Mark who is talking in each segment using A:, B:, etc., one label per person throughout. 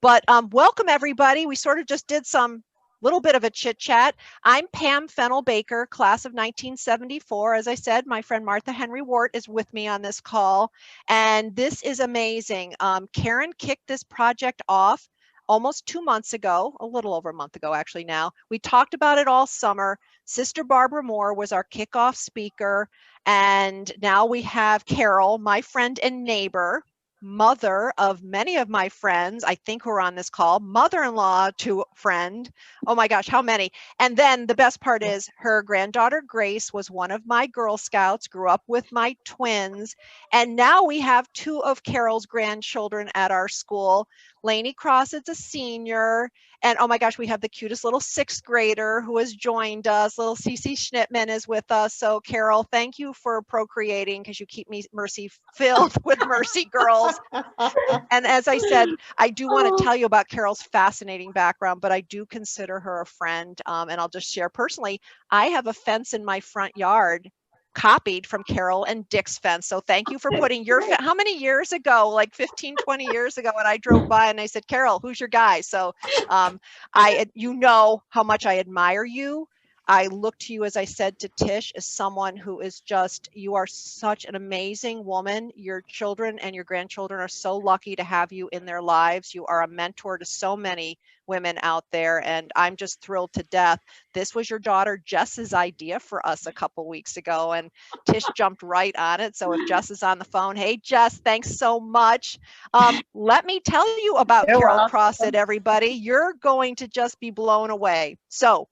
A: But welcome everybody. We sort of just did some little bit of a chit chat. I'm Pam Fennell Baker, class of 1974. As I said, my friend Martha Henry Wart is with me on this call, and this is amazing. Karen kicked this project off almost 2 months ago, a little over a month ago actually now. We talked about it all summer. Sister Barbara Moore was our kickoff speaker, and now we have Carol, my friend and neighbor, mother of many of my friends, I think, who are on this call, mother-in-law to friend. Oh my gosh, how many? And then the best part is her granddaughter Grace was one of my Girl Scouts, grew up with my twins, and now we have 2 of Carol's grandchildren at our school. Lainey Cross is a senior, and oh my gosh, we have the cutest little 6th grader who has joined us. Little Cece Schnittman is with us. So Carol, thank you for procreating, because you keep me mercy filled with mercy girls. And as I said, I do want to tell you about Carol's fascinating background, but I do consider her a friend. And I'll just share personally, I have a fence in my front yard copied from Carol and Dick's fence. So thank you for putting your how many years ago, like 15, 20 years ago, when I drove by and I said, Carol, who's your guy? So you know how much I admire you. I look to you, as I said to Tish, as someone who is just, you are such an amazing woman. Your children and your grandchildren are so lucky to have you in their lives. You are a mentor to so many women out there, and I'm just thrilled to death. This was your daughter Jess's idea for us a couple weeks ago, and Tish jumped right on it. So if Jess is on the phone, hey Jess, thanks so much. Let me tell you about Carol Crossett, everybody. You're going to just be blown away. So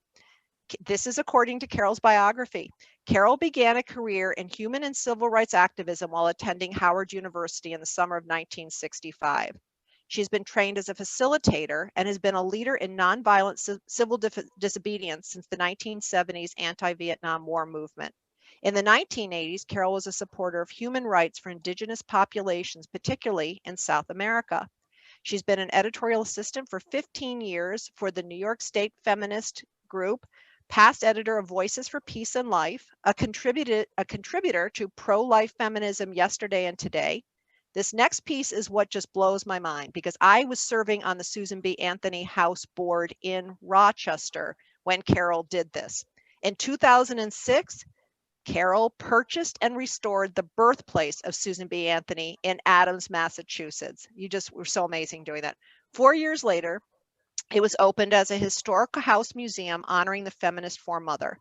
A: this is according to Carol's biography. Carol began a career in human and civil rights activism while attending Howard University in the summer of 1965. She's been trained as a facilitator and has been a leader in nonviolent civil disobedience since the 1970s anti-Vietnam War movement. In the 1980s, Carol was a supporter of human rights for indigenous populations, particularly in South America. She's been an editorial assistant for 15 years for the New York State feminist group, past editor of Voices for Peace and Life, a contributor to pro-life feminism Yesterday and Today. This next piece is what just blows my mind, because I was serving on the Susan B. Anthony House Board in Rochester when Carol did this. In 2006, Carol purchased and restored the birthplace of Susan B. Anthony in Adams, Massachusetts. You just were so amazing doing that. 4 years later, it was opened as a historic house museum honoring the feminist foremother.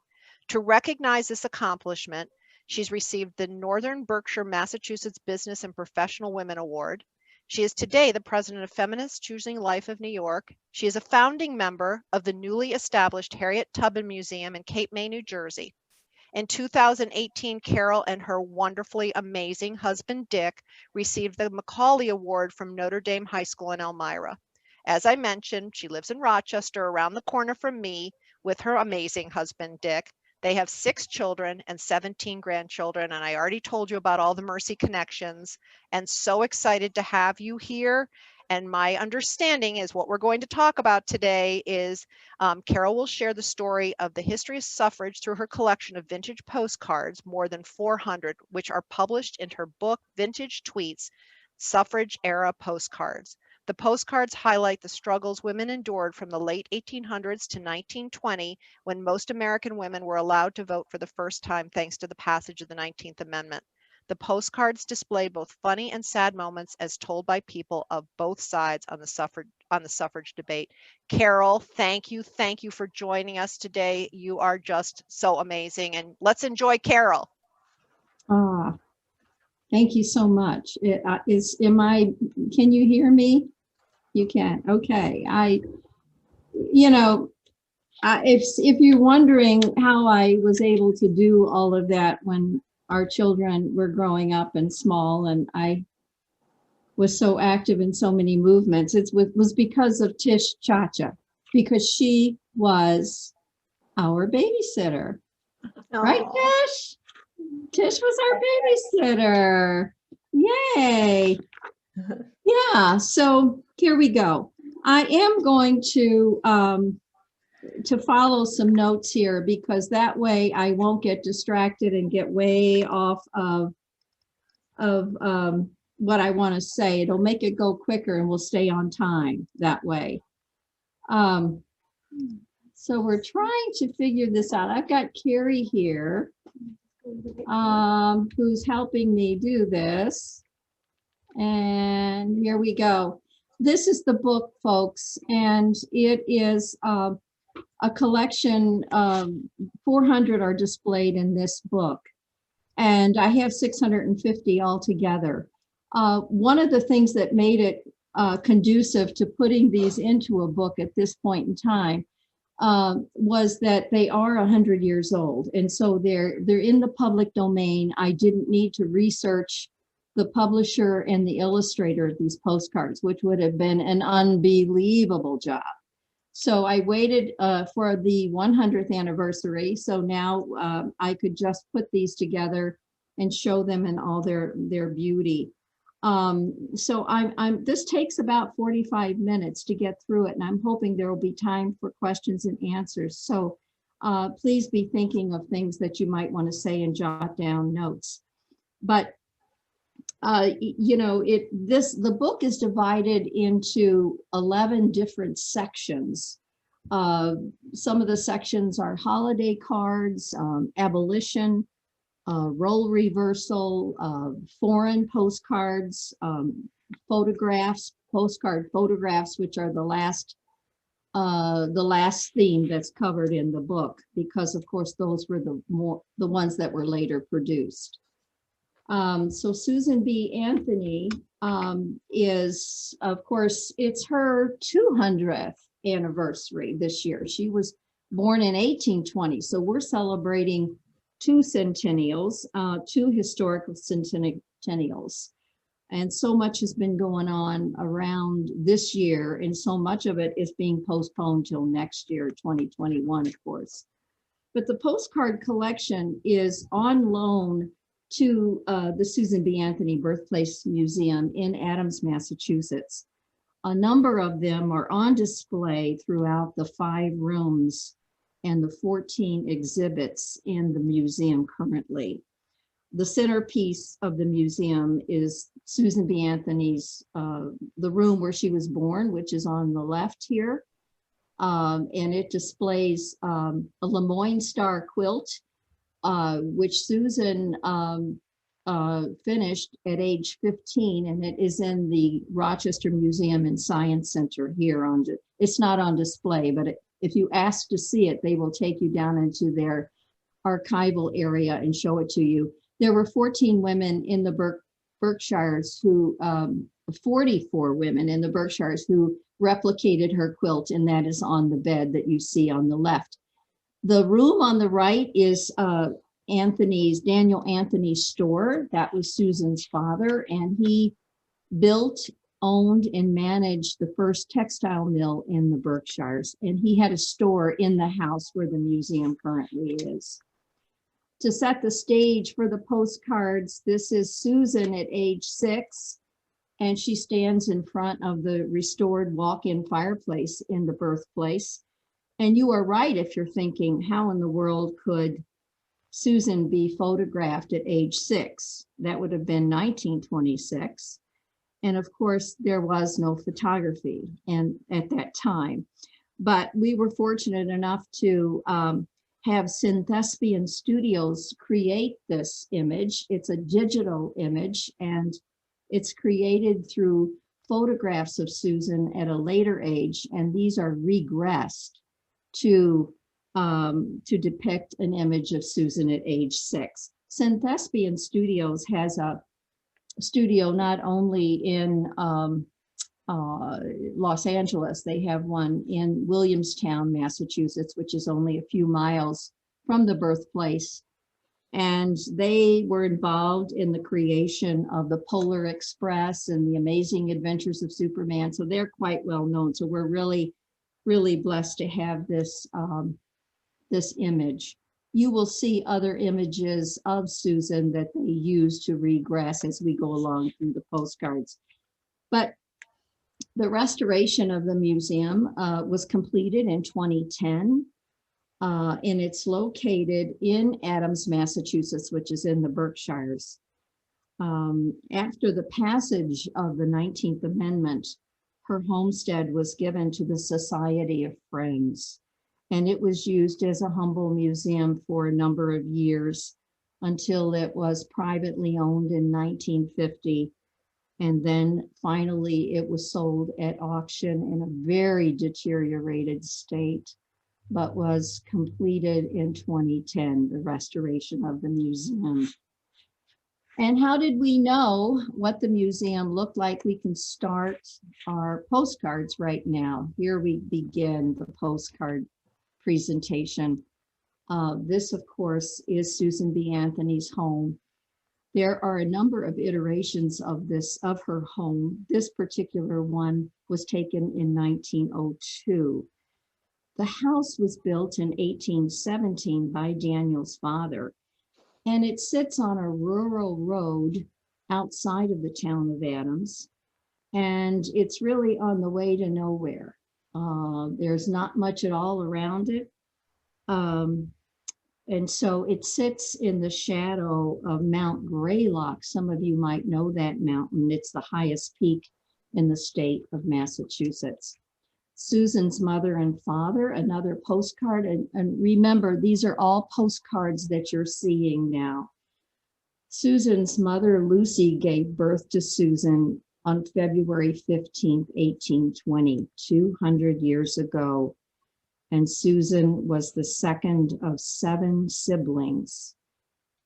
A: To recognize this accomplishment, she's received the Northern Berkshire, Massachusetts Business and Professional Women Award. She is today the president of Feminists Choosing Life of New York. She is a founding member of the newly established Harriet Tubman Museum in Cape May, New Jersey. In 2018, Carol and her wonderfully amazing husband, Dick, received the Macaulay Award from Notre Dame High School in Elmira. As I mentioned, she lives in Rochester, around the corner from me, with her amazing husband, Dick. They have 6 children and 17 grandchildren, and I already told you about all the Mercy connections, and so excited to have you here. And my understanding is what we're going to talk about today is Carol will share the story of the history of suffrage through her collection of vintage postcards, more than 400, which are published in her book, Vintage Tweets, Suffrage Era Postcards. The postcards highlight the struggles women endured from the late 1800s to 1920, when most American women were allowed to vote for the first time thanks to the passage of the 19th Amendment. The postcards display both funny and sad moments as told by people of both sides on the suffrage debate. Carol, thank you for joining us today. You are just so amazing, and let's enjoy Carol.
B: Thank you so much. Can you hear me? You can. Okay. If you're wondering how I was able to do all of that when our children were growing up and small, and I was so active in so many movements, it was because of Tish Chacha, because she was our babysitter. Oh. Right, Tish? Tish was our babysitter. Yay. Yeah, so here we go. I am going to follow some notes here, because that way I won't get distracted and get way off of what I want to say. It'll make it go quicker and we'll stay on time that way. So we're trying to figure this out. I've got Carrie here, who's helping me do this. And here we go. This is the book, folks, and it is a collection of 400 are displayed in this book. And I have 650 altogether. One of the things that made it conducive to putting these into a book at this point in time was that they are 100 years old. And so they're in the public domain. I didn't need to research the publisher and the illustrator of these postcards, which would have been an unbelievable job. So I waited for the 100th anniversary. So now I could just put these together and show them in all their beauty. So this takes about 45 minutes to get through it, and I'm hoping there will be time for questions and answers. So please be thinking of things that you might want to say and jot down notes. But you know, the book is divided into 11 different sections. Some of the sections are holiday cards, abolition, role reversal, foreign postcards, photographs, postcard photographs, which are the last theme that's covered in the book, because of course those were the ones that were later produced. So Susan B. Anthony is, of course, it's her 200th anniversary this year. She was born in 1820, so we're celebrating two centennials, two historical centennials. And so much has been going on around this year, and so much of it is being postponed till next year, 2021, of course. But the postcard collection is on loan to the Susan B. Anthony Birthplace Museum in Adams, Massachusetts. A number of them are on display throughout the 5 rooms and the 14 exhibits in the museum currently. The centerpiece of the museum is Susan B. Anthony's, the room where she was born, which is on the left here. And it displays a Lemoyne Star quilt, which Susan finished at age 15, and it is in the Rochester Museum and Science Center here. It's not on display, but if you ask to see it, they will take you down into their archival area and show it to you. There were 14 women in the Berkshires who, 44 women in the Berkshires who replicated her quilt, and that is on the bed that you see on the left. The room on the right is Daniel Anthony's store. That was Susan's father, and he built, owned, and managed the first textile mill in the Berkshires. And he had a store in the house where the museum currently is. To set the stage for the postcards, this is Susan at age 6, and she stands in front of the restored walk-in fireplace in the birthplace. And you are right if you're thinking, how in the world could Susan be photographed at age 6? That would have been 1926. And of course, there was no photography at that time. But we were fortunate enough to have Synthespian Studios create this image. It's a digital image, and it's created through photographs of Susan at a later age, and these are regressed to depict an image of Susan at age 6. Synthespian Studios has a studio not only in Los Angeles, they have one in Williamstown, Massachusetts, which is only a few miles from the birthplace. And they were involved in the creation of the Polar Express and the Amazing Adventures of Superman. So they're quite well known. So we're really, really blessed to have this, this image. You will see other images of Susan that they use to regress as we go along through the postcards. But the restoration of the museum was completed in 2010, and it's located in Adams, Massachusetts, which is in the Berkshires. After the passage of the 19th Amendment, her homestead was given to the Society of Friends, and it was used as a humble museum for a number of years until it was privately owned in 1950. And then finally it was sold at auction in a very deteriorated state, but was completed in 2010, the restoration of the museum. And how did we know what the museum looked like? We can start our postcards right now. Here we begin the postcard presentation. This, of course, is Susan B. Anthony's home. There are a number of iterations of her home. This particular one was taken in 1902. The house was built in 1817 by Daniel's father, and it sits on a rural road outside of the town of Adams, and it's really on the way to nowhere. There's not much at all around it. And so it sits in the shadow of Mount Greylock. Some of you might know that mountain. It's the highest peak in the state of Massachusetts. Susan's mother and father, another postcard. And remember, these are all postcards that you're seeing now. Susan's mother, Lucy, gave birth to Susan on February 15th, 1820, 200 years ago. And Susan was the second of 7 siblings.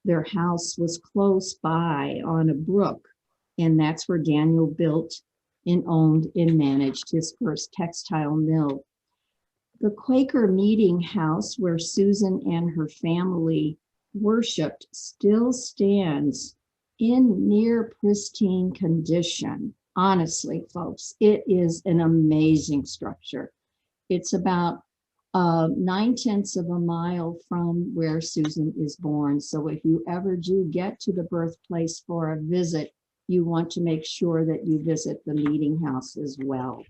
B: Their house was close by on a brook, and that's where Daniel built and owned and managed his first textile mill. The Quaker meeting house where Susan and her family worshiped still stands in near pristine condition. Honestly, folks, it is an amazing structure. It's about 9/10 of a mile from where Susan is born. So if you ever do get to the birthplace for a visit, you want to make sure that you visit the meeting house as well.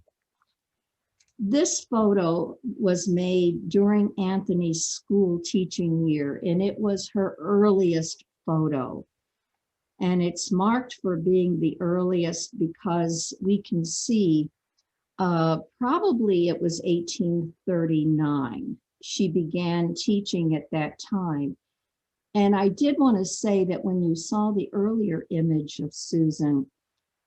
B: This photo was made during Anthony's school teaching year, and it was her earliest photo. And it's marked for being the earliest because we can see probably it was 1839. She began teaching at that time. And I did want to say that when you saw the earlier image of Susan,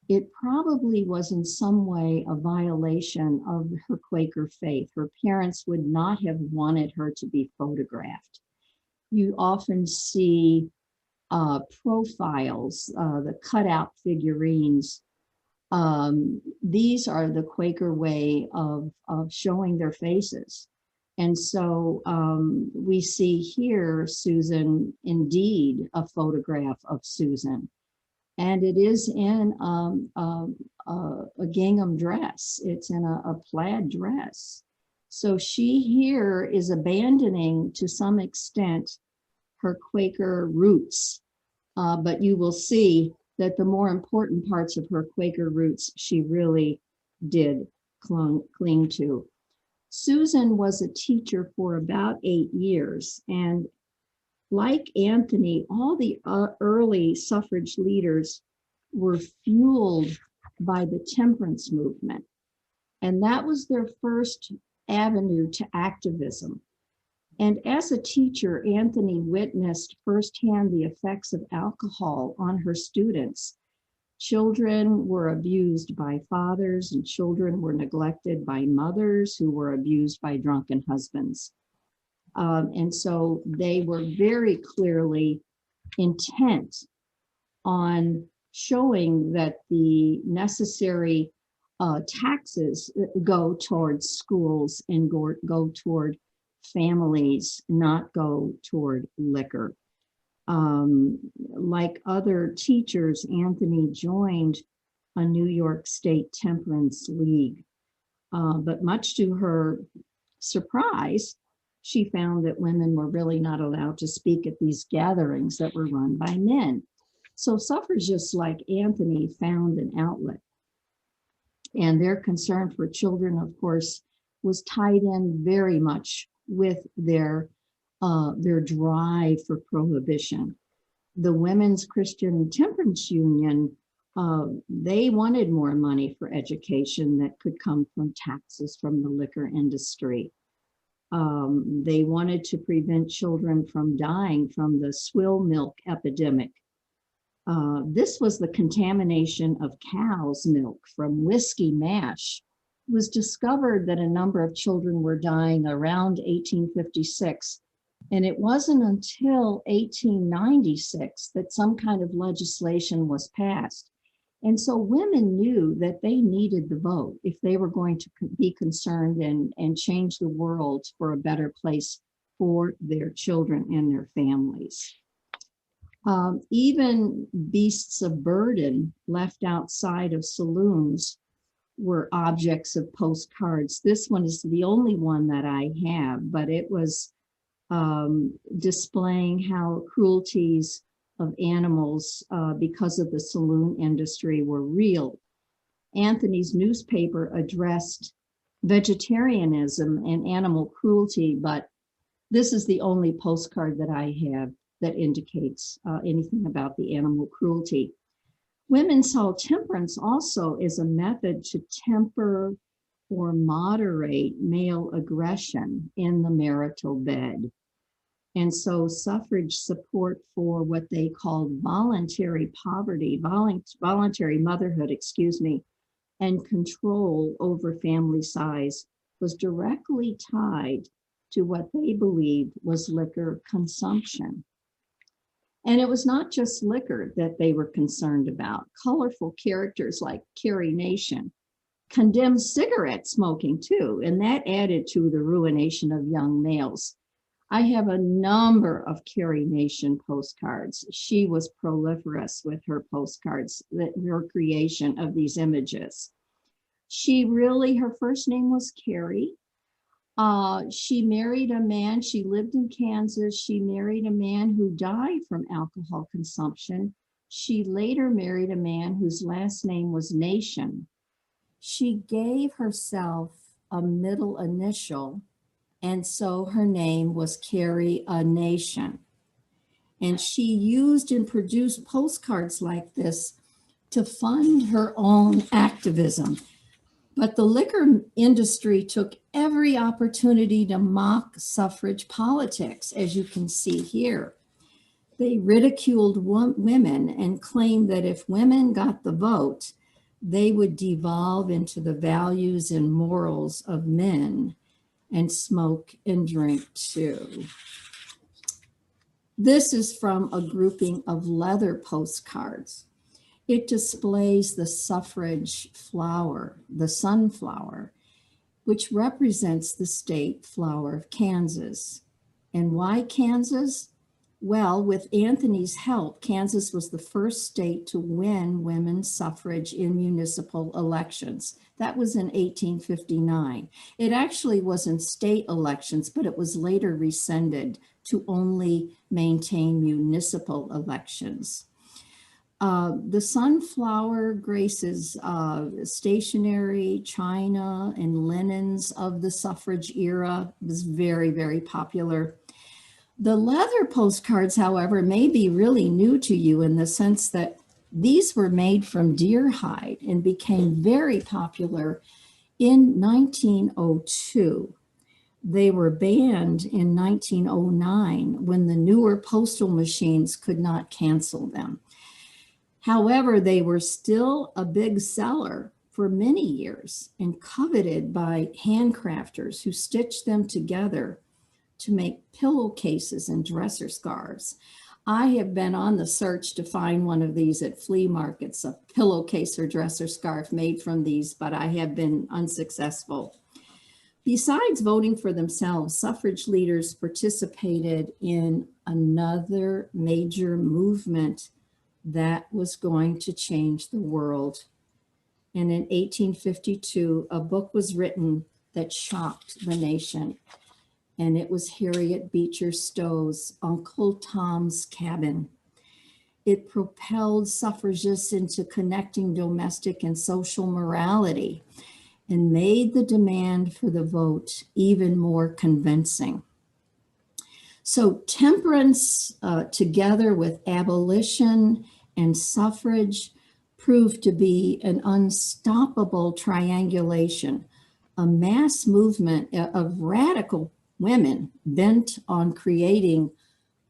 B: it probably was in some way a violation of her Quaker faith. Her parents would not have wanted her to be photographed. You often see profiles, the cutout figurines. These are the Quaker way of showing their faces. And so we see here Susan, indeed, a photograph of Susan. And it is in a gingham dress. It's in a plaid dress. So she here is abandoning, to some extent, her Quaker roots. But you will see that the more important parts of her Quaker roots she really did cling to. Susan was a teacher for about 8 years, and like Anthony, all the early suffrage leaders were fueled by the temperance movement, and that was their first avenue to activism. And as a teacher, Anthony witnessed firsthand the effects of alcohol on her students. Children were abused by fathers, and children were neglected by mothers who were abused by drunken husbands. And so they were very clearly intent on showing that the necessary taxes go towards schools and go toward families, not go toward liquor. Like other teachers, Anthony joined a New York State Temperance League. But much to her surprise, she found that women were really not allowed to speak at these gatherings that were run by men. So suffragists like Anthony found an outlet. And their concern for children, of course, was tied in very much with their drive for prohibition. the Women's Christian Temperance Union, they wanted more money for education that could come from taxes from the liquor industry. They wanted to prevent children from dying from the swill milk epidemic. This was the contamination of cow's milk from whiskey mash. It was discovered that a number of children were dying around 1856. And it wasn't until 1896 that some kind of legislation was passed. And so women knew that they needed the vote if they were going to be concerned and change the world for a better place for their children and their families. Even beasts of burden left outside of saloons were objects of postcards. This one is the only one that I have, but it was displaying how cruelties of animals because of the saloon industry were real. Anthony's newspaper addressed vegetarianism and animal cruelty, but this is the only postcard that I have that indicates anything about the animal cruelty. Women saw temperance also as a method to temper or moderate male aggression in the marital bed. And so suffrage support for what they called voluntary poverty, voluntary motherhood, and control over family size was directly tied to what they believed was liquor consumption. And it was not just liquor that they were concerned about. Colorful characters like Carrie Nation condemned cigarette smoking too, and that added to the ruination of young males. I have a number of Carrie Nation postcards. She was proliferous with her postcards, her creation of these images. Her first name was Carrie. She married a man, she lived in Kansas. She married a man who died from alcohol consumption. She later married a man whose last name was Nation. She gave herself a middle initial, and so her name was Carrie a Nation. And she used and produced postcards like this to fund her own activism. But the liquor industry took every opportunity to mock suffrage politics, as you can see here. They ridiculed women and claimed that if women got the vote, they would devolve into the values and morals of men and smoke and drink too. This is from a grouping of leather postcards. It displays the suffrage flower, the sunflower, which represents the state flower of Kansas. And why Kansas? Well, with Anthony's help, Kansas was the first state to win women's suffrage in municipal elections. That was in 1859. It actually was in state elections, but it was later rescinded to only maintain municipal elections. The sunflower graces stationery, china, and linens of the suffrage era. It was very, very popular. The leather postcards, however, may be really new to you in the sense that these were made from deer hide and became very popular in 1902. They were banned in 1909 when the newer postal machines could not cancel them. However, they were still a big seller for many years and coveted by handcrafters who stitched them together to make pillowcases and dresser scarves. I have been on the search to find one of these at flea markets, a pillowcase or dresser scarf made from these, but I have been unsuccessful. Besides voting for themselves, suffrage leaders participated in another major movement that was going to change the world. And in 1852, a book was written that shocked the nation. And it was Harriet Beecher Stowe's Uncle Tom's Cabin. It propelled suffragists into connecting domestic and social morality and made the demand for the vote even more convincing. So temperance together with abolition and suffrage proved to be an unstoppable triangulation, a mass movement of radical women bent on creating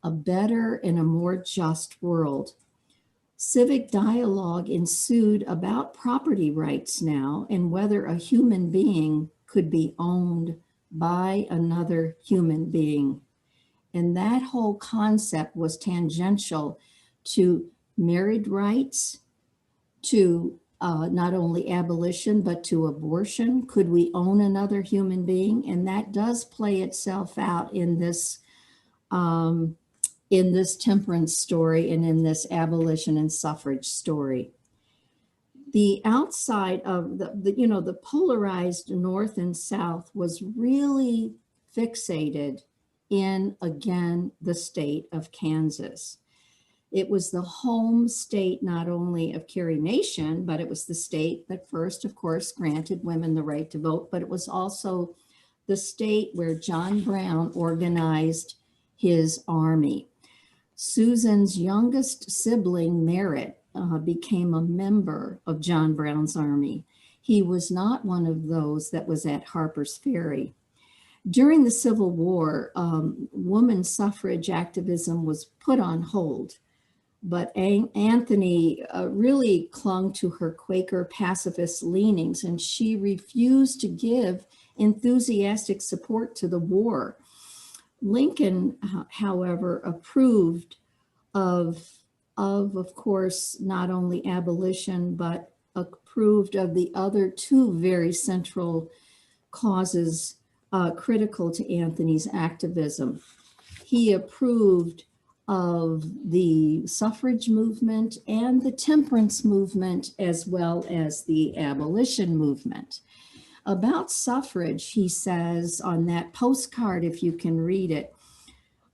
B: a better and a more just world. Civic dialogue ensued about property rights now and whether a human being could be owned by another human being. And that whole concept was tangential to marriage rights, to not only abolition, but to abortion. Could we own another human being? And that does play itself out in this temperance story and in this abolition and suffrage story. The outside of the polarized North and South was really fixated in, again, the state of Kansas. It was the home state not only of Carrie Nation, but it was the state that first, of course, granted women the right to vote, but it was also the state where John Brown organized his army. Susan's youngest sibling, Merritt, became a member of John Brown's army. He was not one of those that was at Harper's Ferry. During the Civil War, woman suffrage activism was put on hold, but Anthony really clung to her Quaker pacifist leanings, and she refused to give enthusiastic support to the war. Lincoln, however, approved of course, not only abolition, but approved of the other two very central causes critical to Anthony's activism. He approved of the suffrage movement and the temperance movement, as well as the abolition movement. About suffrage, he says on that postcard, if you can read it,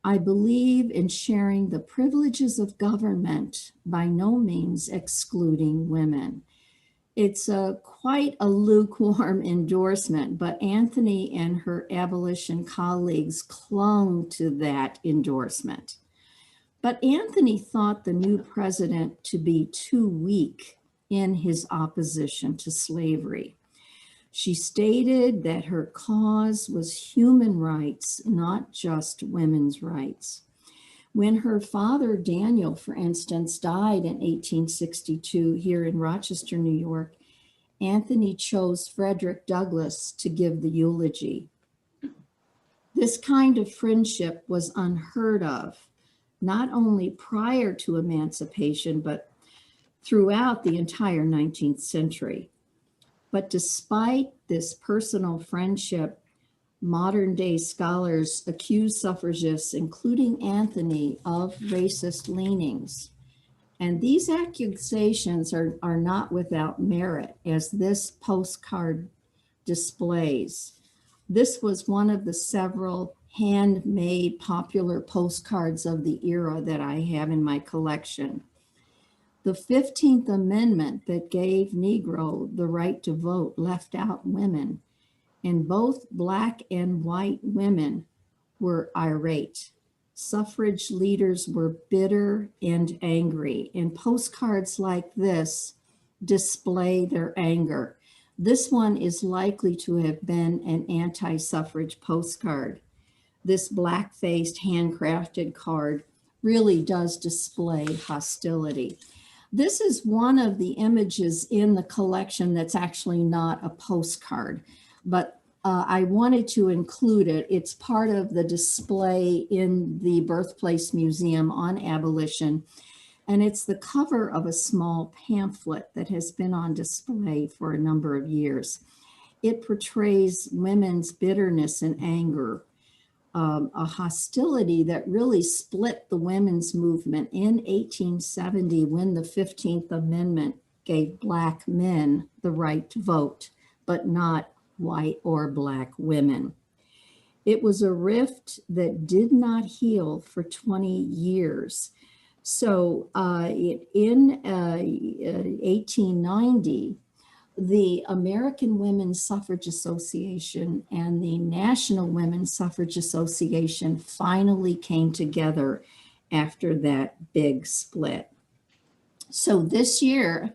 B: I believe in sharing the privileges of government, by no means excluding women. It's quite a lukewarm endorsement, but Anthony and her abolition colleagues clung to that endorsement. But Anthony thought the new president to be too weak in his opposition to slavery. She stated that her cause was human rights, not just women's rights. When her father, Daniel, for instance, died in 1862 here in Rochester, New York, Anthony chose Frederick Douglass to give the eulogy. This kind of friendship was unheard of, not only prior to emancipation, but throughout the entire 19th century. But despite this personal friendship, modern day scholars accuse suffragists, including Anthony, of racist leanings. And these accusations are not without merit, as this postcard displays. This was one of the several handmade popular postcards of the era that I have in my collection. The 15th Amendment that gave Negro the right to vote left out women, and both Black and white women were irate. Suffrage leaders were bitter and angry, and postcards like this display their anger. This one is likely to have been an anti-suffrage postcard. This black-faced, handcrafted card really does display hostility. This is one of the images in the collection that's actually not a postcard, but I wanted to include it. It's part of the display in the Birthplace Museum on abolition, and it's the cover of a small pamphlet that has been on display for a number of years. It portrays women's bitterness and anger, a hostility that really split the women's movement in 1870 when the 15th Amendment gave Black men the right to vote, but not white or Black women. It was a rift that did not heal for 20 years. So in 1890, the American Women's Suffrage Association and the National Women's Suffrage Association finally came together after that big split. So this year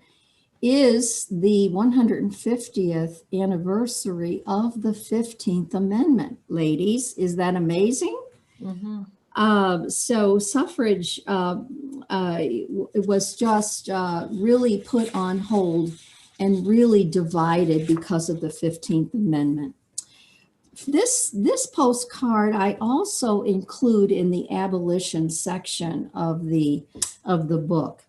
B: is the 150th anniversary of the 15th Amendment, ladies. Is that amazing?
A: Mm-hmm.
B: So suffrage was just really put on hold and really divided because of the 15th Amendment. This postcard I also include in the abolition section of the book.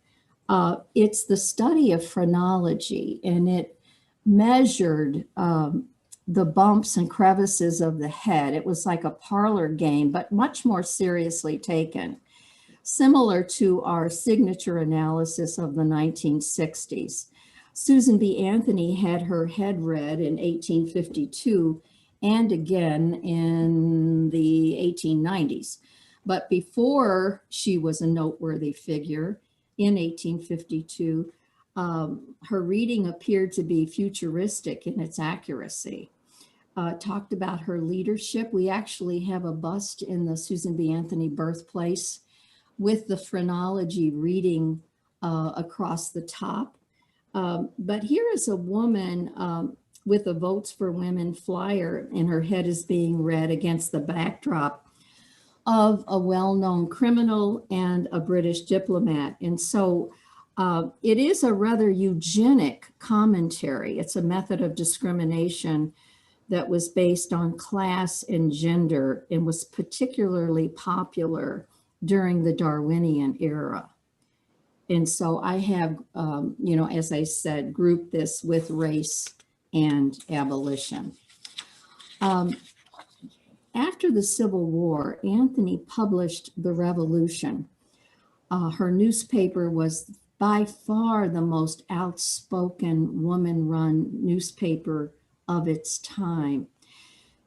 B: It's the study of phrenology, and it measured the bumps and crevices of the head. It was like a parlor game, but much more seriously taken, similar to our signature analysis of the 1960s. Susan B. Anthony had her head read in 1852 and again in the 1890s. But before she was a noteworthy figure in 1852, her reading appeared to be futuristic in its accuracy. Talked about her leadership. We actually have a bust in the Susan B. Anthony birthplace with the phrenology reading across the top. But here is a woman with a Votes for Women flyer, and her head is being read against the backdrop of a well-known criminal and a British diplomat. And so it is a rather eugenic commentary. It's a method of discrimination that was based on class and gender and was particularly popular during the Darwinian era. And so I have, as I said, grouped this with race and abolition. After the Civil War, Anthony published The Revolution. Her newspaper was by far the most outspoken woman-run newspaper of its time.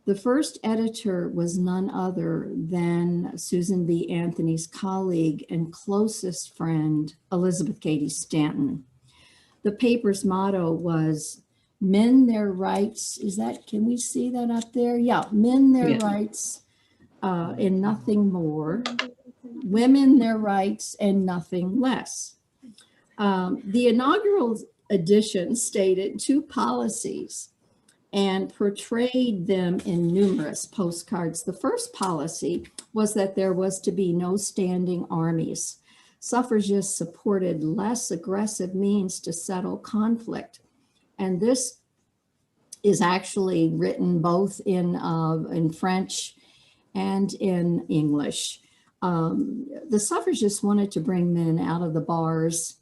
B: The first editor was none other than Susan B. Anthony's colleague and closest friend, Elizabeth Cady Stanton. The paper's motto was, "Men their rights." Can we see that up there? Yeah, men their rights and nothing more. Women their rights and nothing less. The inaugural edition stated two policies and portrayed them in numerous postcards. The first policy was that there was to be no standing armies. Suffragists supported less aggressive means to settle conflict. And this is actually written both in French and in English. The suffragists wanted to bring men out of the bars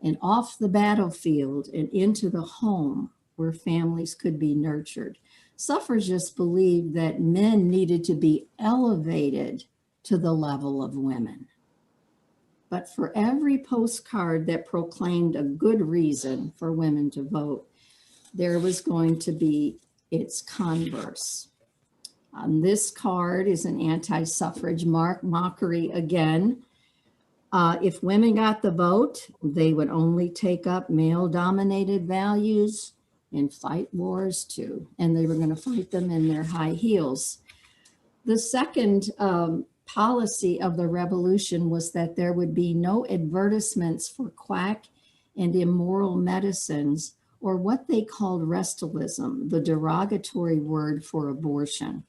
B: and off the battlefield and into the home where families could be nurtured. Suffragists believed that men needed to be elevated to the level of women. But for every postcard that proclaimed a good reason for women to vote, there was going to be its converse. On this card is an anti-suffrage mockery again. If women got the vote, they would only take up male-dominated values and fight wars too, and they were going to fight them in their high heels. The second policy of the revolution was that there would be no advertisements for quack and immoral medicines, or what they called Restalism, the derogatory word for abortion.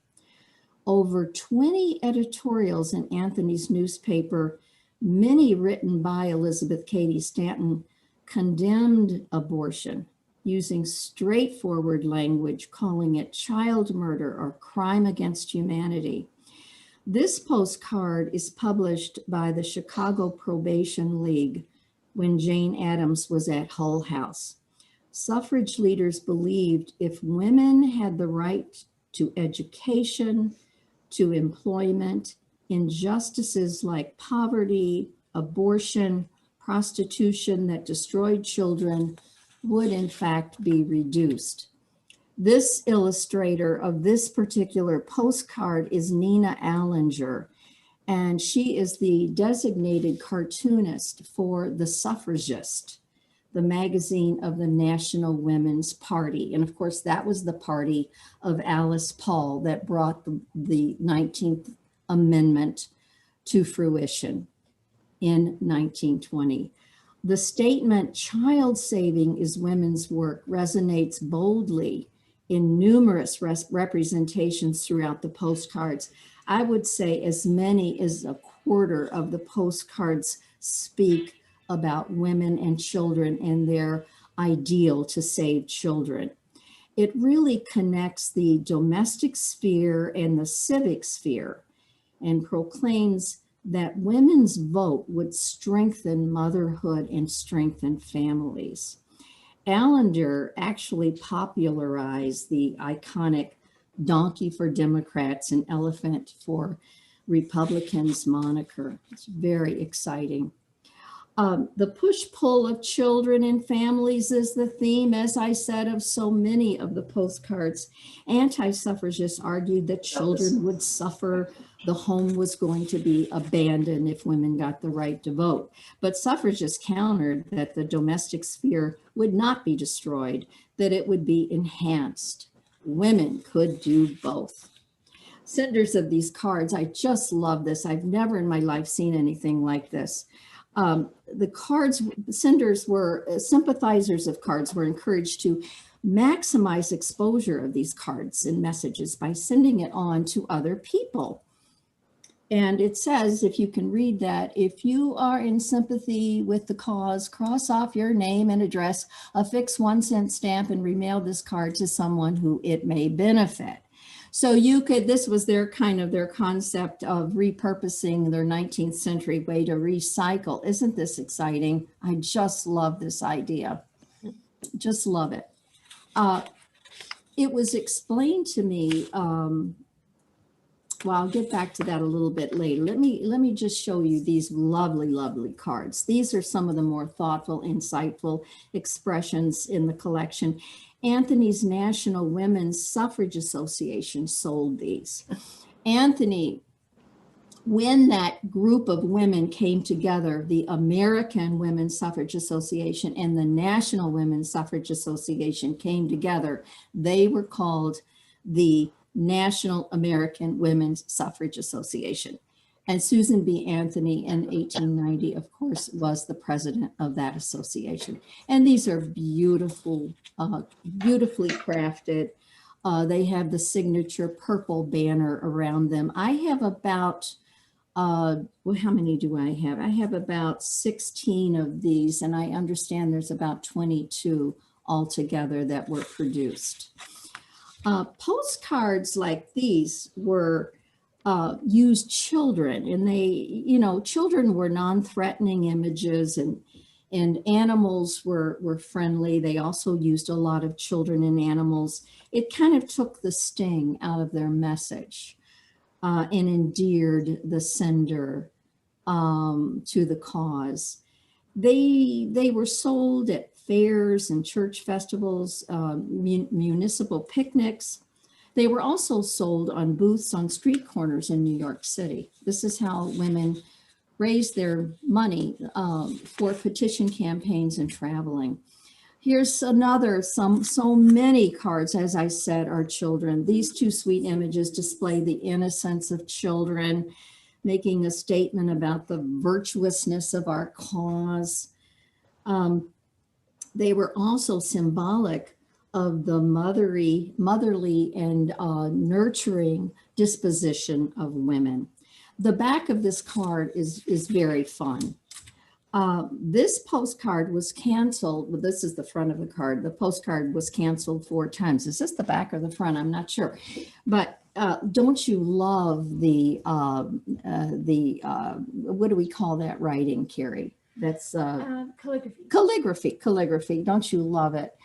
B: Over 20 editorials in Anthony's newspaper, many written by Elizabeth Cady Stanton, condemned abortion, using straightforward language, calling it child murder or crime against humanity. This postcard is published by the Chicago Probation League when Jane Addams was at Hull House. Suffrage leaders believed if women had the right to education, to employment, injustices like poverty, abortion, prostitution that destroyed children would in fact be reduced. This illustrator of this particular postcard is Nina Allinger, and she is the designated cartoonist for The Suffragist. the magazine of the National Women's Party. And of course, that was the party of Alice Paul that brought the 19th Amendment to fruition in 1920. The statement, "Child saving is women's work," resonates boldly in numerous representations throughout the postcards. I would say as many as a quarter of the postcards speak about women and children and their ideal to save children. It really connects the domestic sphere and the civic sphere and proclaims that women's vote would strengthen motherhood and strengthen families. Allender actually popularized the iconic donkey for Democrats and elephant for Republicans moniker. It's very exciting. The push-pull of children and families is the theme, as I said, of so many of the postcards. Anti-suffragists argued that children would suffer, the home was going to be abandoned if women got the right to vote. But suffragists countered that the domestic sphere would not be destroyed, that it would be enhanced. Women could do both. Senders of these cards, I just love this. I've never in my life seen anything like this. The cards, senders were, sympathizers of cards were encouraged to maximize exposure of these cards and messages by sending it on to other people. And it says, if you can read that, if you are in sympathy with the cause, cross off your name and address, affix 1-cent stamp, and remail this card to someone who it may benefit. So you could, this was their kind of their concept of repurposing their 19th century way to recycle. Isn't this exciting? I just love this idea. Just love it. It was explained to me, well, I'll get back to that a little bit later. Let me just show you these lovely, lovely cards. These are some of the more thoughtful, insightful expressions in the collection. Anthony's National Women's Suffrage Association sold these. Anthony, when that group of women came together, the American Women's Suffrage Association and the National Women's Suffrage Association came together, they were called the National American Women's Suffrage Association. And Susan B. Anthony in 1890, of course, was the president of that association. And these are beautiful, beautifully crafted. They have the signature purple banner around them. I have about, well, how many do I have? I have about 16 of these, and I understand there's about 22 altogether that were produced. Postcards like these were used children, and they, you know, children were non-threatening images, and animals were friendly. They also used a lot of children and animals. It kind of took the sting out of their message and endeared the sender to the cause. They were sold at fairs and church festivals, municipal picnics. They were also sold on booths on street corners in New York City. This is how women raised their money for petition campaigns and traveling. Here's another, so many cards, as I said, are children. These two sweet images display the innocence of children, making a statement about the virtuousness of our cause. They were also symbolic of the motherly and nurturing disposition of women. The back of this card is very fun. This postcard was canceled. Well, this is the front of the card. The postcard was canceled 4 times. Is this the back or the front? I'm not sure. But don't you love the what do we call that writing, Carrie? That's calligraphy. Calligraphy. Don't you love it?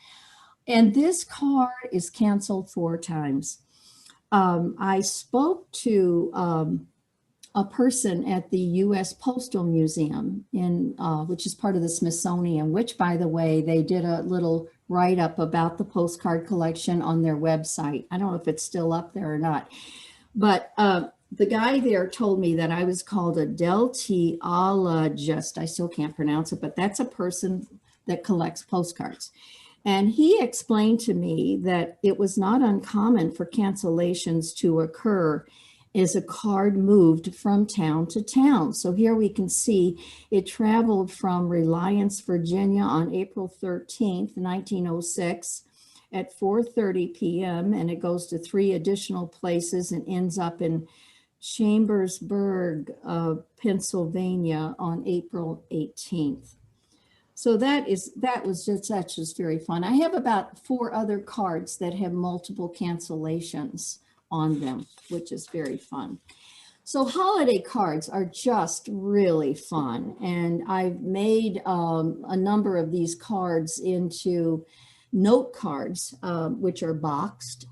B: And this card is canceled 4 times. I spoke to a person at the U.S. Postal Museum, which is part of the Smithsonian, which, by the way, they did a little write-up about the postcard collection on their website. I don't know if it's still up there or not. But the guy there told me that I was called a deltiologist. I still can't pronounce it, but that's a person that collects postcards. And he explained to me that it was not uncommon for cancellations to occur as a card moved from town to town. So here we can see it traveled from Reliance, Virginia on April 13th, 1906 at 4:30 p.m. and it goes to 3 additional places and ends up in Chambersburg, Pennsylvania on April 18th. So that's just very fun. I have about 4 other cards that have multiple cancellations on them, which is very fun. So holiday cards are just really fun. And I've made a number of these cards into note cards, which are boxed,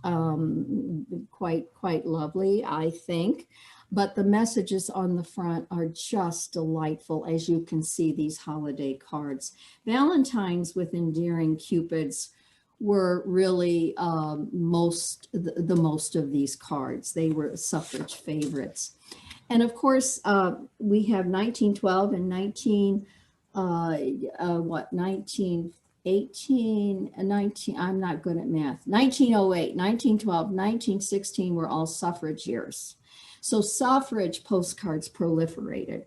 B: quite lovely, I think. But the messages on the front are just delightful, as you can see these holiday cards. Valentines with endearing cupids were really the most of these cards. They were suffrage favorites. And of course, we have 1912 and 1918, I'm not good at math. 1908, 1912, 1916 were all suffrage years. So suffrage postcards proliferated.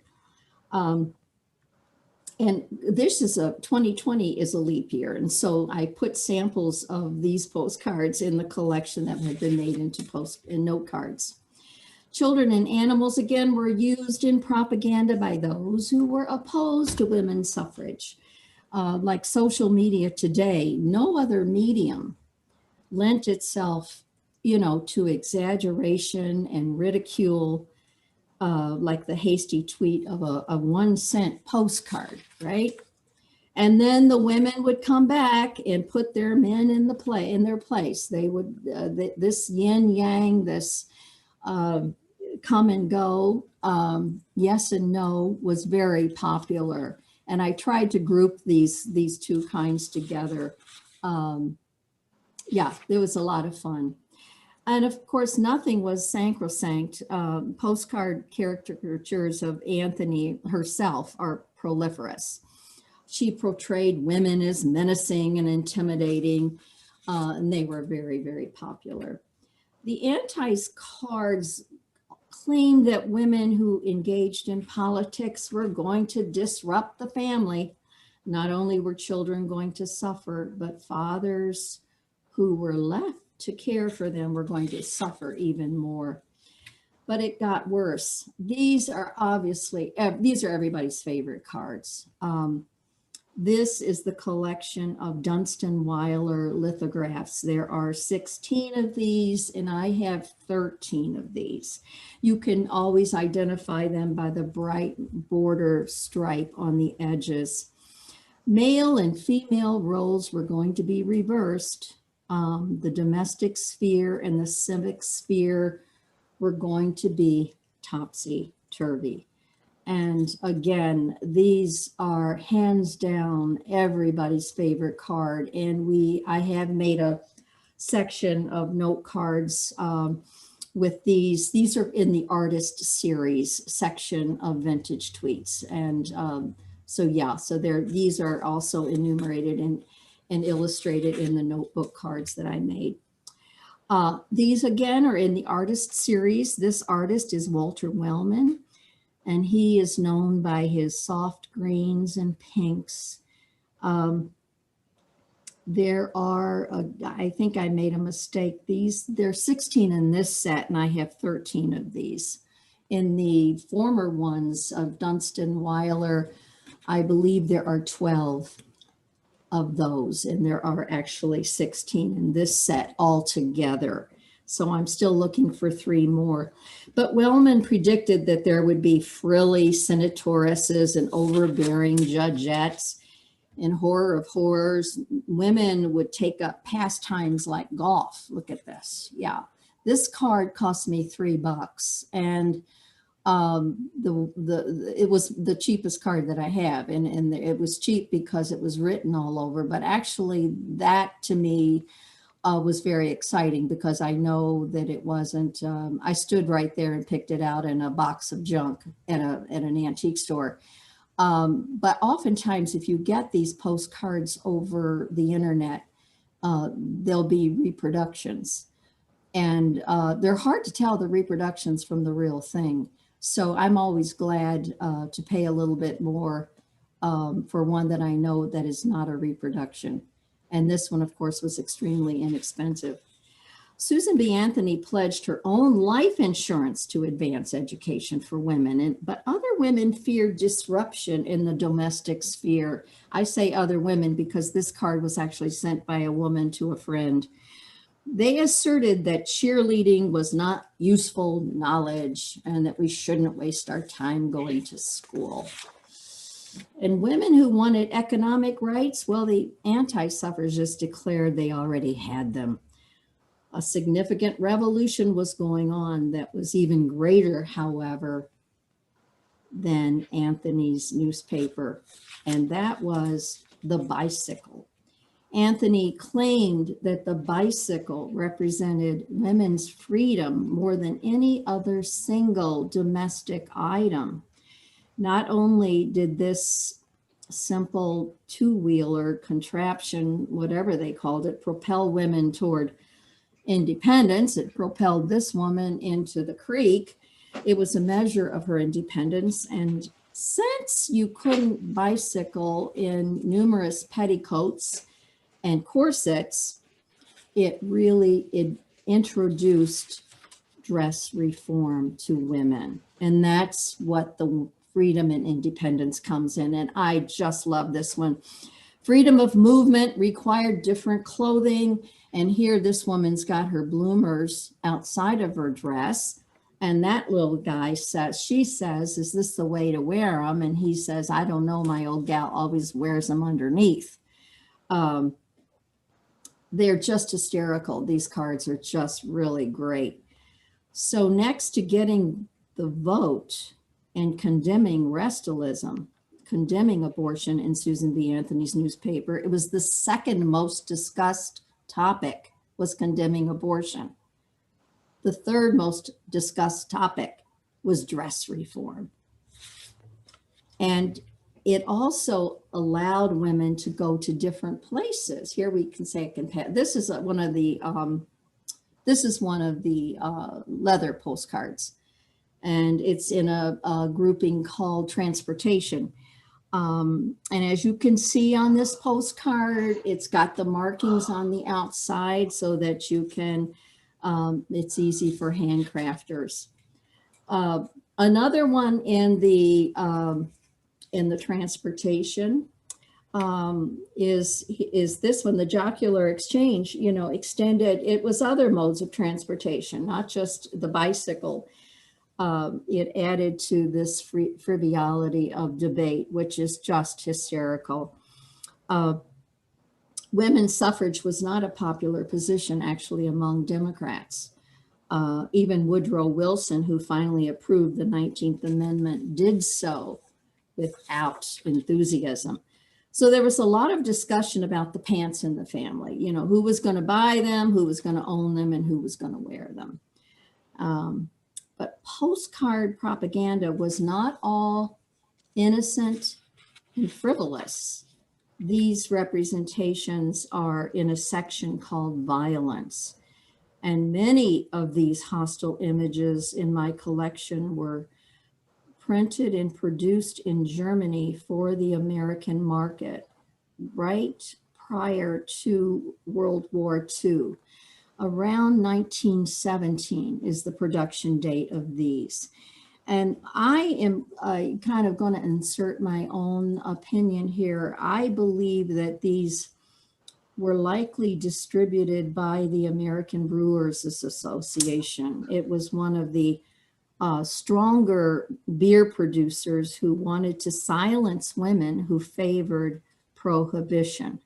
B: And this is 2020 is a leap year. And so I put samples of these postcards in the collection that had been made into note cards. Children and animals, again, were used in propaganda by those who were opposed to women's suffrage. Like social media today, no other medium lent itself, to exaggeration and ridicule, like the hasty tweet of a 1-cent postcard, right? And then the women would come back and put their men in their place. They would, this yin yang, this come and go, yes and no was very popular. And I tried to group these 2 kinds together. Yeah, it was a lot of fun. And of course, nothing was sacrosanct. Postcard caricatures of Anthony herself are proliferous. She portrayed women as menacing and intimidating, and they were very, very popular. The antis cards claimed that women who engaged in politics were going to disrupt the family. Not only were children going to suffer, but fathers who were left to care for them were going to suffer even more. But it got worse. These are everybody's favorite cards. This is the collection of Dunstan Weiler lithographs. There are 16 of these, and I have 13 of these. You can always identify them by the bright border stripe on the edges. Male and female roles were going to be reversed. The domestic sphere and the civic sphere were going to be topsy-turvy. And again, these are hands down everybody's favorite card. And I have made a section of note cards with these. These are in the artist series section of vintage tweets. And so these are also enumerated and illustrated in the notebook cards that I made. These again are in the artist series. This artist is Walter Wellman, and he is known by his soft greens and pinks. There are, I think I made a mistake. There's 16 in this set, and I have 13 of these. In the former ones of Dunstan Weiler, I believe there are 12 of those, and there are actually 16 in this set altogether. So I'm still looking for 3 more. But Wellman predicted that there would be frilly senatoresses and overbearing judgettes. In horror of horrors, women would take up pastimes like golf. Look at this. Yeah, this card cost me $3, and it was the cheapest card that I have, and it was cheap because it was written all over. But actually, that to me was very exciting, because I know that it wasn't. I stood right there and picked it out in a box of junk at an antique store. But oftentimes, if you get these postcards over the internet, there'll be reproductions. And they're hard to tell the reproductions from the real thing. So I'm always glad to pay a little bit more for one that I know that is not a reproduction. And this one, of course, was extremely inexpensive. Susan B. Anthony pledged her own life insurance to advance education for women, but other women feared disruption in the domestic sphere. I say other women because this card was actually sent by a woman to a friend. They asserted that cheerleading was not useful knowledge and that we shouldn't waste our time going to school. And women who wanted economic rights, well, the anti-suffragists declared they already had them. A significant revolution was going on that was even greater, however, than Anthony's newspaper, and that was the bicycle. Anthony claimed that the bicycle represented women's freedom more than any other single domestic item. Not only did this simple two-wheeler contraption, whatever they called it, propel women toward independence, it propelled this woman into the creek. It was a measure of her independence. And since you couldn't bicycle in numerous petticoats and corsets, it introduced dress reform to women. And that's what the freedom and independence comes in. And I just love this one. Freedom of movement required different clothing. And here this woman's got her bloomers outside of her dress. And that little guy says, she says, is this the way to wear them? And he says, I don't know, my old gal always wears them underneath. They're just hysterical. These cards are just really great. So next to getting the vote and condemning restalism, condemning abortion in Susan B. Anthony's newspaper, it was the second most discussed topic was condemning abortion. The third most discussed topic was dress reform. And it also allowed women to go to different places. Here we can say, this is one of the leather postcards, and it's in a grouping called transportation. And as you can see on this postcard, it's got the markings on the outside so that you can, it's easy for handcrafters. Another one in the transportation is this one, the jocular exchange, extended. It was other modes of transportation, not just the bicycle. It added to this frivolity of debate, which is just hysterical. Women's suffrage was not a popular position actually among Democrats. Even Woodrow Wilson, who finally approved the 19th Amendment, did so without enthusiasm. So there was a lot of discussion about the pants in the family, who was going to buy them, who was going to own them, and who was going to wear them. But postcard propaganda was not all innocent and frivolous. These representations are in a section called violence. And many of these hostile images in my collection were printed and produced in Germany for the American market right prior to World War II. Around 1917 is the production date of these. And I am kind of going to insert my own opinion here. I believe that these were likely distributed by the American Brewers Association. It was one of the stronger beer producers who wanted to silence women who favored prohibition.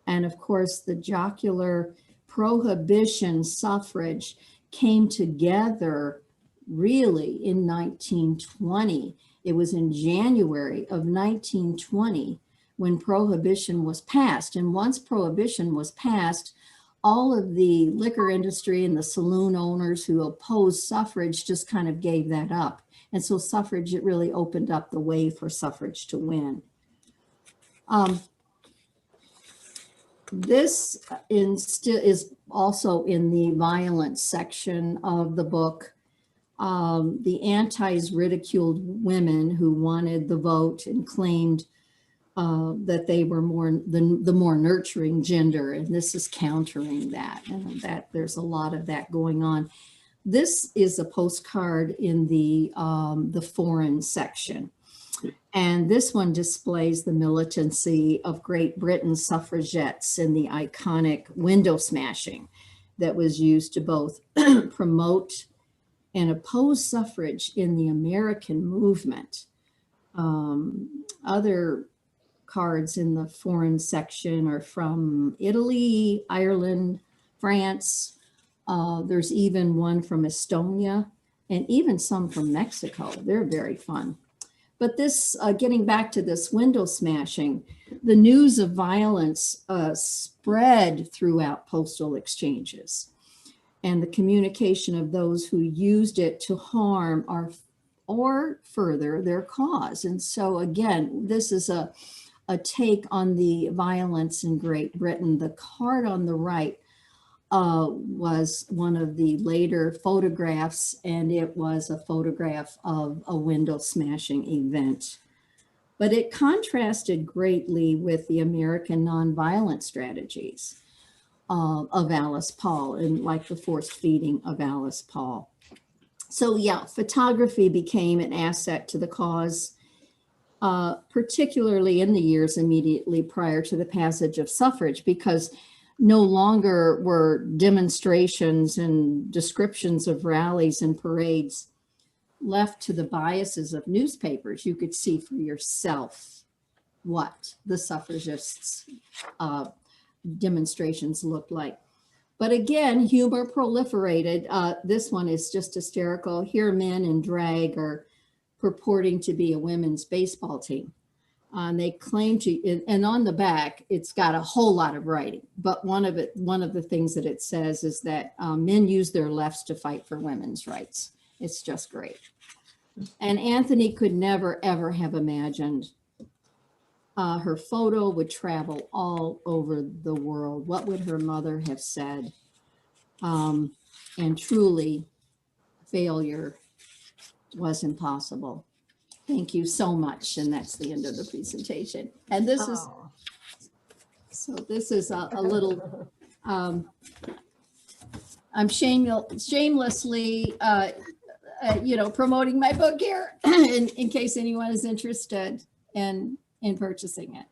B: And of course, the jocular prohibition suffrage came together really in 1920. It was in January of 1920 when prohibition was passed. And once prohibition was passed, all of the liquor industry and the saloon owners who opposed suffrage just kind of gave that up. And so suffrage, it really opened up the way for suffrage to win. This is also in the violence section of the book. The antis ridiculed women who wanted the vote and claimed that they were the more nurturing gender, and this is countering that, and that there's a lot of that going on. This is a postcard in the foreign section, and this one displays the militancy of Great Britain suffragettes in the iconic window smashing that was used to both promote and oppose suffrage in the American movement. Other cards in the foreign section are from Italy, Ireland, France. There's even one from Estonia and even some from Mexico. They're very fun. But this, getting back to this window smashing, the news of violence spread throughout postal exchanges, and the communication of those who used it to harm or further their cause. And so again, this is a take on the violence in Great Britain. The card on the right was one of the later photographs, and it was a photograph of a window smashing event. But it contrasted greatly with the American nonviolent strategies of Alice Paul, and like the forced feeding of Alice Paul. So yeah, photography became an asset to the cause, particularly in the years immediately prior to the passage of suffrage, because no longer were demonstrations and descriptions of rallies and parades left to the biases of newspapers. You could see for yourself what the suffragists' demonstrations looked like. But again, humor proliferated. This one is just hysterical. Here men in drag are purporting to be a women's baseball team. They claim to, and on the back, it's got a whole lot of writing. But one of the things that it says is that men use their lefts to fight for women's rights. It's just great. And Anthony could never, ever have imagined her photo would travel all over the world. What would her mother have said? And truly, failure was impossible. Thank you so much. And that's the end of the presentation. And this is, so this is a little, I'm shamelessly, promoting my book here in case anyone is interested in purchasing it.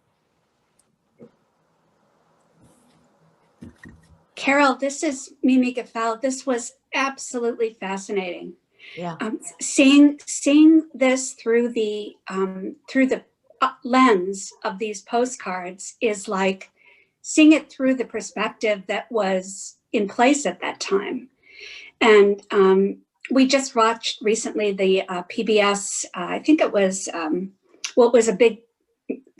C: Carol, this is Mimi Gaffel. This was absolutely fascinating.
D: Yeah.
C: Seeing this through the lens of these postcards is like seeing it through the perspective that was in place at that time. And we just watched recently the PBS, I think it was, it was a big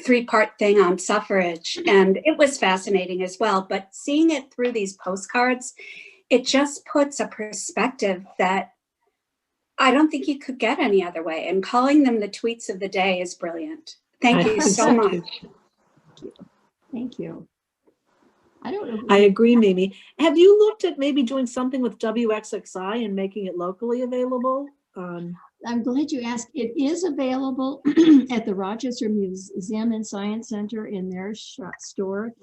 C: 3-part thing on suffrage, and it was fascinating as well. But seeing it through these postcards, it just puts a perspective that I don't think you could get any other way. And calling them the tweets of the day is brilliant. Thank you so much.
B: Thank you. I don't know.
D: I agree, Mimi. Have you looked at maybe doing something with WXXI and making it locally available?
B: I'm glad you asked. It is available at the Rochester Museum and Science Center in their store.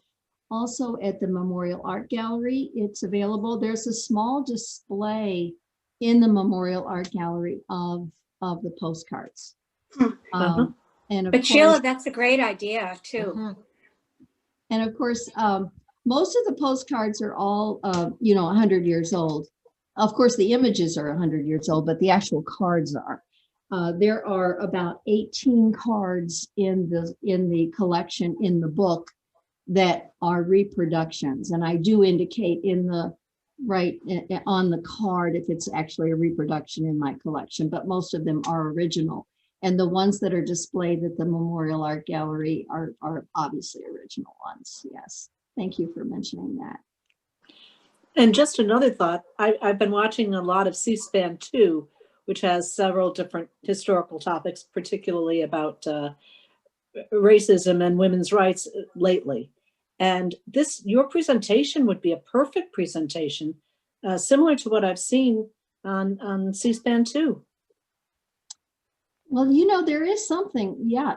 B: Also at the Memorial Art Gallery, it's available. There's a small display in the Memorial Art Gallery of the postcards.
C: But Sheila, that's a great idea too.
B: And of course, most of the postcards are all, 100 years old. Of course, the images are 100 years old, but the actual cards are. There are about 18 cards in the collection in the book that are reproductions, and I do indicate in the on the card if it's actually a reproduction in my collection, but most of them are original. And the ones that are displayed at the Memorial Art Gallery are obviously original ones. Yes, thank you for mentioning that.
D: And just another thought, I've been watching a lot of C-SPAN 2, which has several different historical topics, particularly about racism and women's rights lately. And your presentation would be a perfect presentation, similar to what I've seen on C-SPAN 2.
B: Well, you know, there is something, yeah,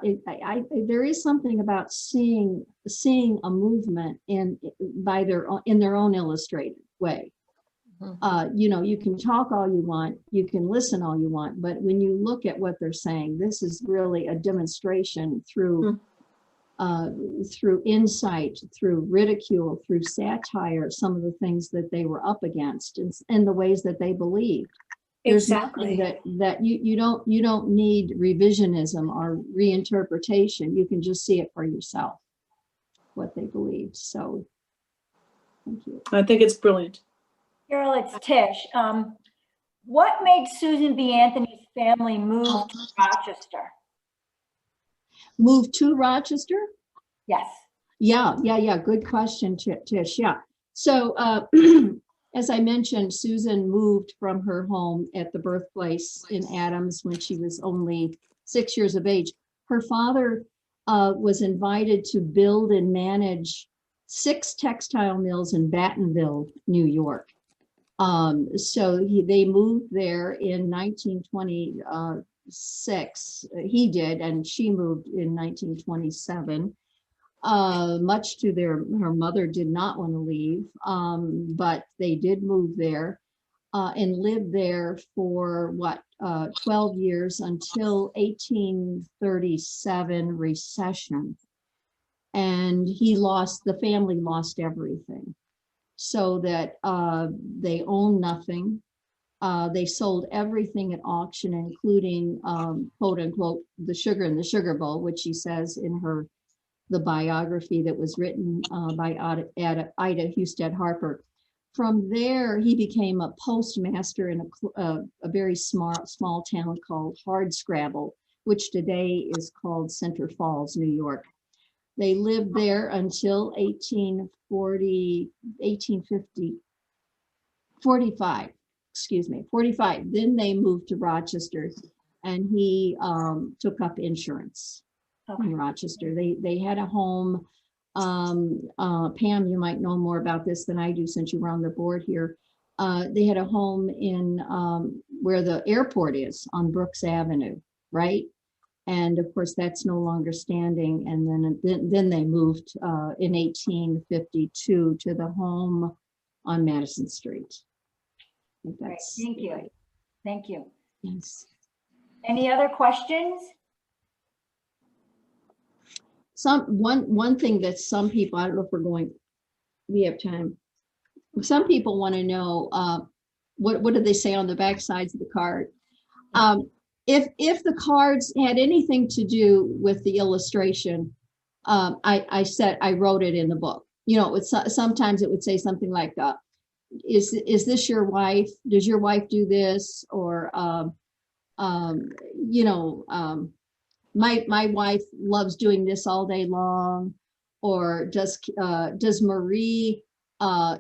B: there is something about seeing a movement in their own illustrated way. You know, you can talk all you want, you can listen all you want, but when you look at what they're saying, this is really a demonstration through through insight, through ridicule, through satire, some of the things that they were up against and the ways that they believed. There's
C: Exactly.
B: nothing that you don't need revisionism or reinterpretation. You can just see it for yourself, what they believed. So thank you.
D: I think it's brilliant.
E: Carol, it's Tish. What made Susan B. Anthony's family move to Rochester?
B: Move to Rochester?
E: Yes.
B: Yeah. Good question, Tish. Yeah. So as I mentioned, Susan moved from her home at the birthplace in Adams when she was only 6 years of age. Her father was invited to build and manage 6 textile mills in Battenville, New York. So they moved there in 1926. He did, and she moved in 1927. Much to her mother did not want to leave, but they did move there and lived there for 12 years until 1837 recession. And the family lost everything. So that they own nothing. They sold everything at auction, including quote unquote the sugar in the sugar bowl, which she says in the biography that was written by Ida Husted Harper. From there, he became a postmaster in a very small town called Hardscrabble, which today is called Center Falls, New York. They lived there until 45. Then they moved to Rochester, and he took up insurance in Rochester. They had a home. Pam, you might know more about this than I do since you were on the board here. They had a home in where the airport is on Brooks Avenue, right? And of course, that's no longer standing. And then they moved in 1852 to the home on Madison Street.
E: Great. Thank you. Right. Thank you.
B: Yes.
E: Any other questions?
B: One thing that some people, I don't know if we have time. Some people want to know what did they say on the back sides of the card? If the cards had anything to do with the illustration, I wrote it in the book. You know, sometimes it would say something like, is this your wife? Does your wife do this? Or, you know, my wife loves doing this all day long. Or does Marie,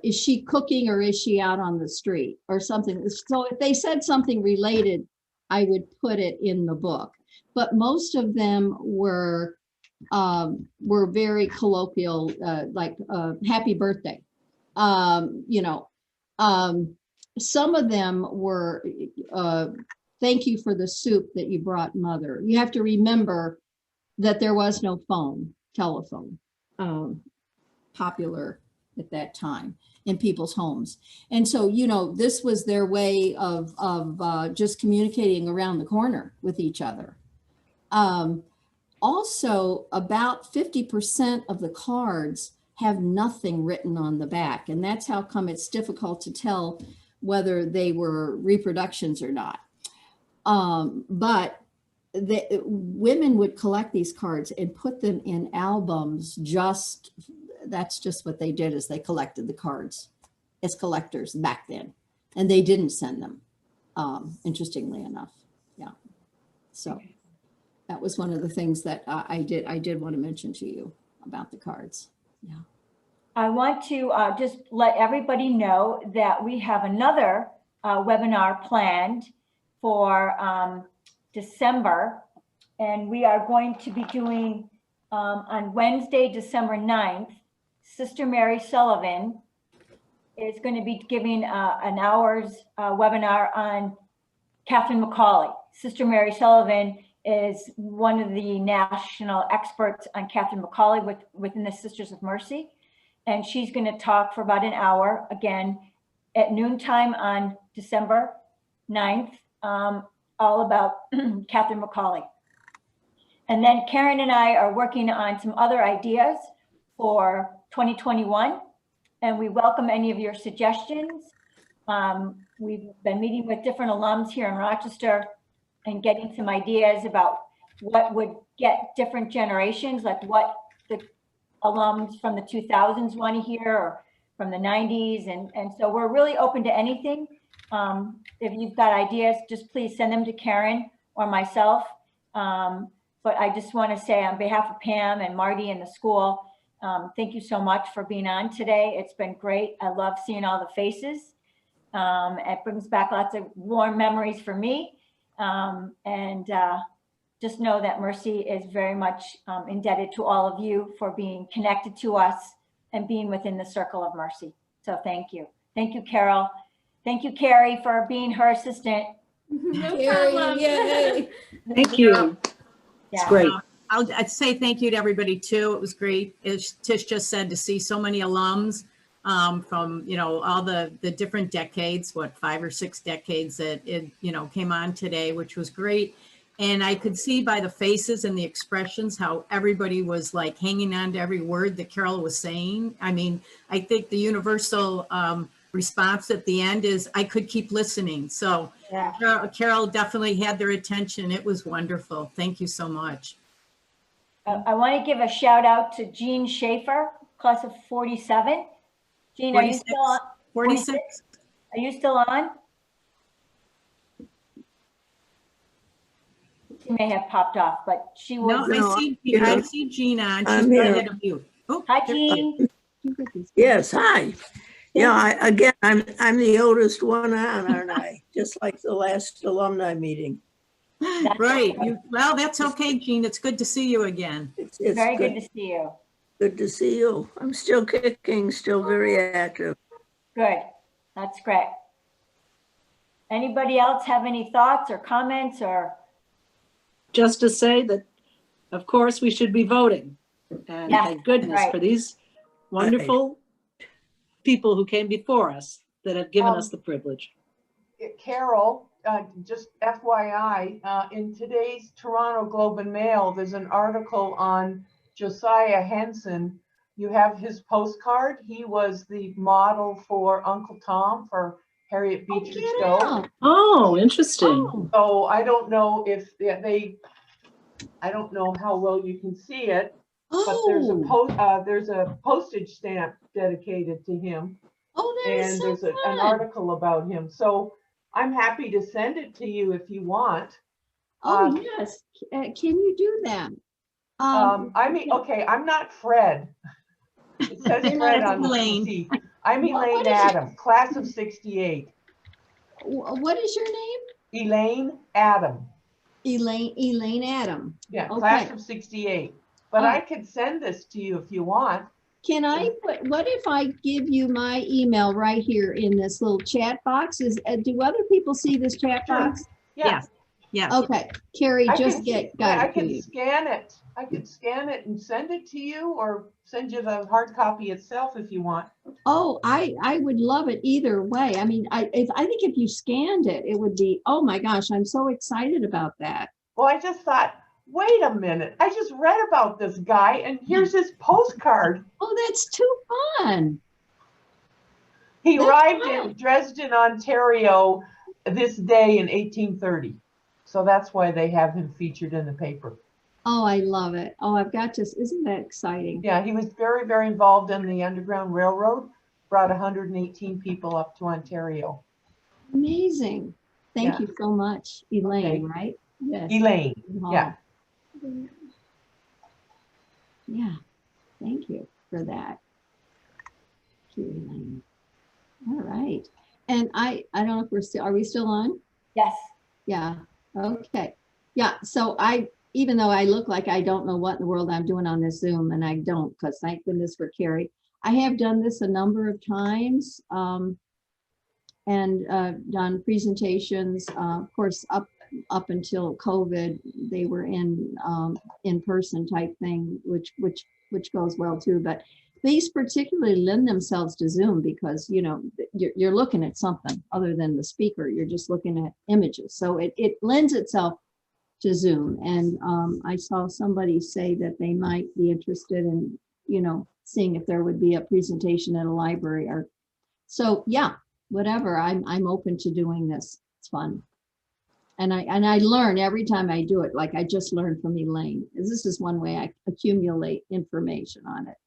B: is she cooking or is she out on the street or something? So if they said something related, I would put it in the book. But most of them were very colloquial, like happy birthday. You know, some of them were thank you for the soup that you brought, mother. You have to remember that there was no telephone popular at that time in people's homes. And so, you know, this was their way of just communicating around the corner with each other. Also, about 50% of the cards have nothing written on the back. And that's how come it's difficult to tell whether they were reproductions or not. But the women would collect these cards and put them in albums. That's just what they did, is they collected the cards as collectors back then, and they didn't send them, interestingly enough. Yeah. So that was one of the things that I did want to mention to you about the cards. Yeah.
E: I want to just let everybody know that we have another webinar planned for December. And we are going to be doing on Wednesday, December 9th, Sister Mary Sullivan is going to be giving an hour's webinar on Catherine McCauley. Sister Mary Sullivan is one of the national experts on Catherine McCauley within the Sisters of Mercy. And she's going to talk for about an hour, again, at noontime on December 9th, all about Catherine McCauley. And then Karen and I are working on some other ideas for 2021, and we welcome any of your suggestions. We've been meeting with different alums here in Rochester and getting some ideas about what would get different generations, like what the alums from the 2000s want to hear, or from the 90s. And so we're really open to anything. If you've got ideas, just please send them to Karen or myself. But I just want to say on behalf of Pam and Marty and the school, thank you so much for being on today. It's been great. I love seeing all the faces. It brings back lots of warm memories for me. Just know that Mercy is very much indebted to all of you for being connected to us and being within the circle of Mercy. So thank you. Thank you, Carol. Thank you, Carrie, for being her assistant.
F: No problem.
B: Yay.
D: Thank you. It's
E: Yeah.
D: great.
G: I'd say thank you to everybody too. It was great, as Tish just said, to see so many alums from, you know, all the different decades, what, 5 or 6 decades that it, you know, came on today, which was great. And I could see by the faces and the expressions how everybody was like hanging on to every word that Carol was saying. I mean, I think the universal response at the end is, I could keep listening. So
E: Yeah.
G: Carol definitely had their attention. It was wonderful. Thank you so much.
E: I want to give a shout out to Jean Schaefer, class of 47. Jean, are you
G: 46.
E: still on?
G: 46.
E: Are you still on? She may have popped off, but she
G: No,
E: was.
G: I see Jean on. She's
H: I'm
G: right
H: here.
G: ahead of you. Oh,
E: Hi, Jean.
H: Yes, hi. Yeah, again, I'm the oldest one on, aren't I? Just like the last alumni meeting.
G: right. Well, that's okay, Jean. It's good to see you again.
H: It's
E: Very good to see you.
H: Good to see you. I'm still kicking, still very active.
E: Good. That's great. Anybody else have any thoughts or comments or?
D: Just to say that, of course, we should be voting. And
E: Yes,
D: thank goodness
E: right.
D: for these wonderful people who came before us that have given us the privilege.
I: Carol, just FYI, in today's Toronto Globe and Mail, there's an article on Josiah Henson. You have his postcard. He was the model for Uncle Tom for Harriet Beecher Stowe.
D: Oh, interesting.
I: So I don't know if I don't know how well you can see it, but there's a postage stamp dedicated to him.
B: Oh, that is
I: And
B: so
I: there's an
B: fun.
I: article about him. So I'm happy to send it to you if you want.
B: Oh, yes. Can you do that?
I: I mean, okay, I'm not Fred. It says
B: You're
I: Fred
B: not
I: on the
G: Elaine.
I: PC. I'm
B: What
I: Elaine
B: is it?
I: Adam, class of 68.
B: What is your name?
I: Elaine Adam.
B: Elaine Adam.
I: Yeah,
B: Okay.
I: class of 68. But
B: Oh.
I: I could send this to you if you want.
B: Can I put, what if I give you my email right here in this little chat box? Do other people see this chat
I: Sure.
B: box?
I: Yeah,
G: Yes. Yes.
B: Okay, Carrie,
I: I
B: just
I: can,
B: got
I: I
B: it to
I: can
B: you.
I: scan it. I could scan it and send it to you, or send you the hard copy itself if you want.
B: Oh, I would love it either way. I mean, I think if you scanned it, it would be, oh my gosh, I'm so excited about that.
I: Well, I just thought, wait a minute. I just read about this guy and here's his postcard.
B: Oh, that's too fun.
I: He
B: That's
I: arrived
B: fun.
I: in Dresden, Ontario this day in 1830. So that's why they have him featured in the paper.
B: Oh, I love it. Oh, I've got to, isn't that exciting?
I: Yeah, he was very, very involved in the Underground Railroad, brought 118 people up to Ontario.
B: Amazing. Thank
I: Yeah.
B: you so much, Elaine,
I: Okay.
B: right? Yes.
I: Elaine, yeah.
B: Yeah, thank you for that. you, Elaine. All right. And I don't know if we're still, are we still on?
E: Yes.
B: Yeah. Okay. Yeah. So even though I look like I don't know what in the world I'm doing on this Zoom, and I don't, because thank goodness for Carrie, I have done this a number of times and done presentations. Of course, up until COVID, they were in person type thing, which goes well too. But these particularly lend themselves to Zoom because you're looking at something other than the speaker. You're just looking at images, so it lends itself to Zoom. And I saw somebody say that they might be interested in seeing if there would be a presentation at a library or so. Yeah, whatever. I'm open to doing this. It's fun. And I learn every time I do it. Like I just learned from Elaine. This is one way I accumulate information on it.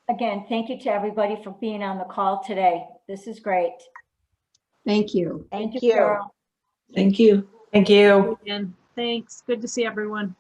E: Again, thank you to everybody for being on the call today. This is great.
B: Thank you.
A: Thank you.
E: Carol.
D: Thank you.
F: Thank you.
G: Again, thanks. Good to see everyone.